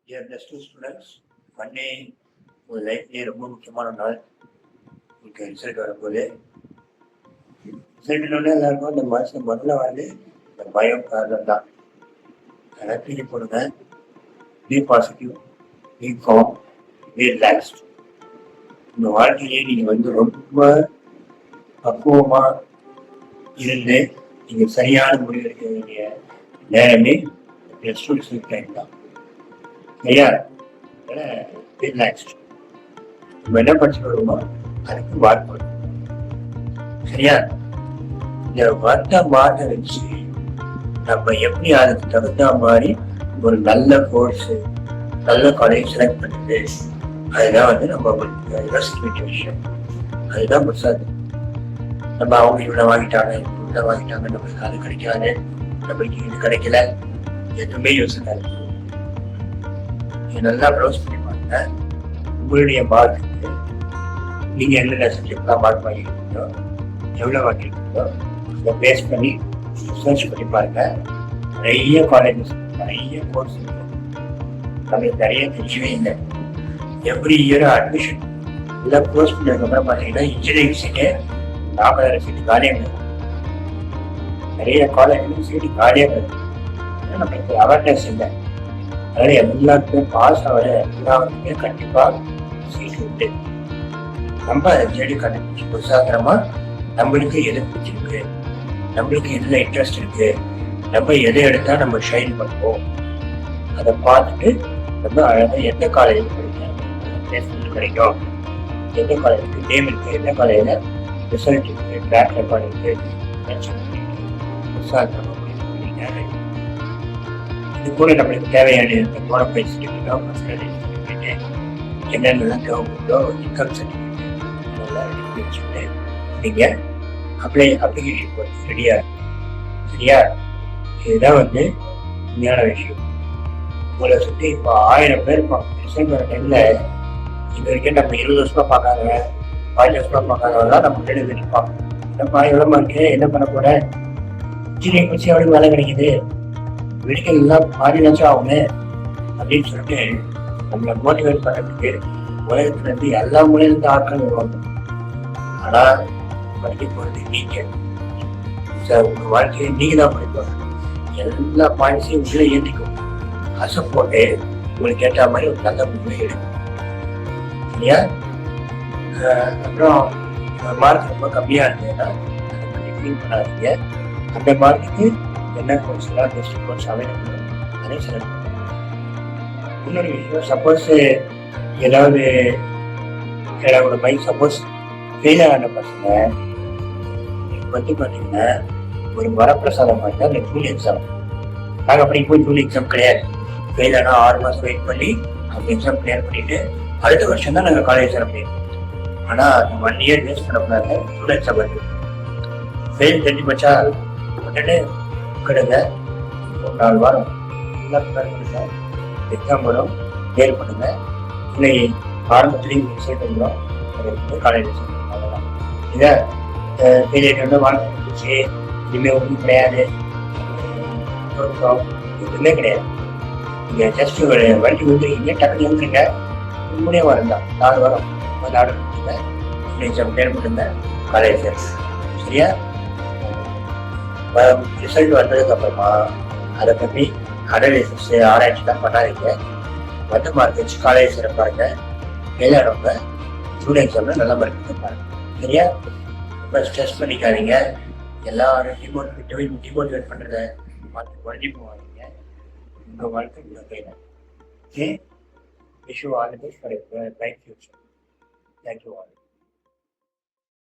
Dear plus two students, Monday உங்கள் லைஃப்லேயே ரொம்ப முக்கியமான நாள். உங்களுக்கு ரிசல்ட் வரும்போது ரிசல்ட்னோட எல்லாருக்கும் இந்த மாதம் முதல்ல வந்து இந்த பயம் காரணம் தான். அதெல்லாம் தூக்கி போடுங்க. Be positive, be calm, be relaxed. உங்கள் வாழ்க்கையிலேயே நீங்கள் வந்து ரொம்ப பக்குவமாக இருந்து நீங்கள் சரியான முடிவு எடுக்க வேண்டிய நேரமே ப்ளஸ் டூ ரிசல்ட் டைம் தான். சரியா? ரிலாக்ஸ்ட். நம்ம என்ன படிச்சுட்டு வருமோ அதுக்கு மார்க் வரும். சரியா? இந்த வந்த மார்க்கை வச்சு நம்ம எப்படி அதுக்கு தகுந்த மாதிரி ஒரு நல்ல கோர்ஸ், நல்ல காலேஜ் செலக்ட் பண்ணுறது, அதுதான் வந்து நம்ம யோசிக்க வேண்டிய விஷயம். அதுதான் பிரசாத். நம்ம அவங்க இவ்வளோ வாங்கிட்டாங்க, இவ்வளோ வாங்கிட்டாங்க, நம்மளுக்கு அது கிடைக்காது, நம்மளுக்கு இது கிடைக்கல, எதுவுமே யோசிக்காது. நல்லா ப்ரௌஸ் பண்ணி பாருங்க. உங்களுடைய மார்க்குக்கு நீங்கள் என்னென்ன சப்ஜெக்ட்லாம் மார்க் வாங்கியிருக்கீங்களோ, எவ்வளோ வாங்கியிருக்கீங்களோ அதை பேஸ் பண்ணி சர்ச் பண்ணி பாருங்க. நிறைய காலேஜஸ், நிறைய கோர்ஸ் இருக்கு. நம்மளுக்கு நிறைய தெரியவே இல்லை. எவ்ரி இயர் அட்மிஷன் எல்லாம் க்ளோஸ் பண்ணதுக்கப்புறம் பார்த்தீங்கன்னா இன்ஜினியரிங் சீட்டு 40,000 சீட்டு காலியாக இருக்குது. நிறைய காலேஜ் சீட்டு காலியாக இருக்குது. நம்மளுக்கு அவேர்னஸ் இல்லை. அதனால எல்லாருக்குமே பாஸ் ஆகிற எல்லாருக்குமே கண்டிப்பாக சீட் உண்டு. நம்ம அதை தேடி கண்டுபிடிச்சி புதுசாகிறமா நம்மளுக்கு எது பிடிச்சிருக்கு, நம்மளுக்கு எதில் இன்ட்ரெஸ்ட் இருக்கு, நம்ம எதை எடுத்தால் நம்ம ஷைன் பண்ணுவோம், அதை பார்த்துட்டு நம்ம அழகாக எந்த காலேஜில் பிளேஸ்மெண்ட் கிடைக்கும், எந்த காலேஜுக்கு நேம் இருக்குது, எந்த காலேஜில் ரிசல்ட் இருக்குது, ட்ராக் ரெக்கார்ட் இருக்குது, புதுசாகிறமா இது கூட நம்மளுக்கு தேவையான இந்த போனஃபைட் சர்டிஃபிகேட்டோ, பர்சனலைஸ் சர்டிஃபிகேட்டு, என்னென்னலாம் தேவைப்படுதோ, இன்கம் சர்டிஃபிகேட் அதெல்லாம் எடுத்து வச்சுட்டு நீங்கள் அப்ளிகேஷன் போட்டு ரெடியாக இருக்கும். சரியா? இதுதான் வந்து உண்மையான விஷயம். உங்களை சுற்றி இப்போ 1000 பேர் இருப்பாங்க. ரிசல்ட் வர டைமில் இது வரைக்கும் நம்ம 20 வருஷமாக பார்க்காத, 15 வருஷமாக பார்க்காதவங்களாம் நம்ம முன்னாடி நிற்பாங்க. என்னப்பா எவ்வளோமா இருக்கு, என்ன பண்ண போகிறேன், இன்ஜினியரிங் வச்சு எவ்வளோ வேலை கிடைக்குது, மெடிக்கல் எல்லாம் மாறினாச்சும் ஆகுமே அப்படின்னு சொல்லிட்டு நம்மளை மோட்டிவேட் பண்ணுறதுக்கு உலகத்துல இருந்து எல்லா மூலையிலிருந்து ஆட்கள் வருவாங்க. ஆனால் படிக்க போகிறது நீங்கள். சார் உங்கள் வாழ்க்கையை நீங்கள் தான் படிப்பாங்க. எல்லா பாயிண்ட்ஸையும் உள்ளே ஏற்றிக்கும். அசை போட்டு உங்களுக்கு ஏற்ற மாதிரி ஒரு நல்ல முடிவை எடுக்கும். சரியா? அப்புறம் மார்க் ரொம்ப கம்மியாக இருந்ததுன்னா அதை பற்றி ஃபீல் பண்ணாதீங்க. அந்த மார்க்குக்கு என்ன கோர்ஸ் எல்லாம் பெஸ்ட் கோர்ஸ் அவைலபிள் அதே செலக்ட் பண்ணுங்க. இன்னொரு விஷயம், சப்போஸ் ஏதாவது என்னோட பைக் சப்போஸ் ஃபெயில் ஆன பசங்க வந்து பார்த்தீங்கன்னா ஒரு வரப்பிரசாதம் மாதிரி தான் இந்த ஜூலி எக்ஸாம். நாங்கள் அப்படி போய் ஜூலி எக்ஸாம் கிடையாது. ஃபெயில் ஆனால் 6 மாதம் வெயிட் பண்ணி அந்த எக்ஸாம் கிளியர் பண்ணிட்டு அடுத்த வருஷம் தான் நாங்கள் காலேஜ் சேர முடியும். ஆனால் அந்த 1 இயர் வேஸ்ட் பண்ணக்கூடாது. ஜூலி எக்ஸாம் வருது, ஃபெயில் தெரிஞ்சு வச்சா உடனே கிடங்க. ஒரு 4 வாரம் எல்லாம் பண்ணுங்க, எக்ஸாம் வரும், கிளியர் பண்ணுங்க. இல்லை ஆரம்பத்துலேயும் ரிசல்ட் வந்துடும், அதை வந்து காலேஜ் சேர்க்கணும். அவ்வளோதான். இதை ஃபெயிலியர் வந்து வாழ்க்கை இருந்துச்சு, இனிமேல் ஒன்றும் கிடையாது, எதுவுமே கிடையாது. நீங்கள் ஜஸ்ட் ஒரு வண்டி வந்துருக்கீங்க, டக்குனு வந்துருங்க, உண்மையே வரும் தான். 4 வாரம் வந்து ஆர்டர் பண்ணுங்க, எக்ஸாம் கிளியர் பண்ணுங்க, காலேஜ் சேருங்க. சரியா? ரிசல்ட் வந்ததுக்கு அப்புறமா அதை பற்றி அனாலிசிஸ் ஆராய்ச்சிலாம் பண்ணாதீங்க. வந்து மார்க் வச்சு காலேஜ் சேர பாருங்க. எல்லாரும் ஜூன் எக்ஸாமில் நல்ல மார்க் பாருங்க. சரியா? ரொம்ப ஸ்ட்ரெஸ் பண்ணிக்காதீங்க. எல்லாரும் டிமோட்டிவேட் பண்ணுறத பார்த்து உடஞ்சி போவாதீங்க. உங்கள் வாழ்க்கை உங்கள் கையில். Okay, wish you all the best for your bright future. Thank you all.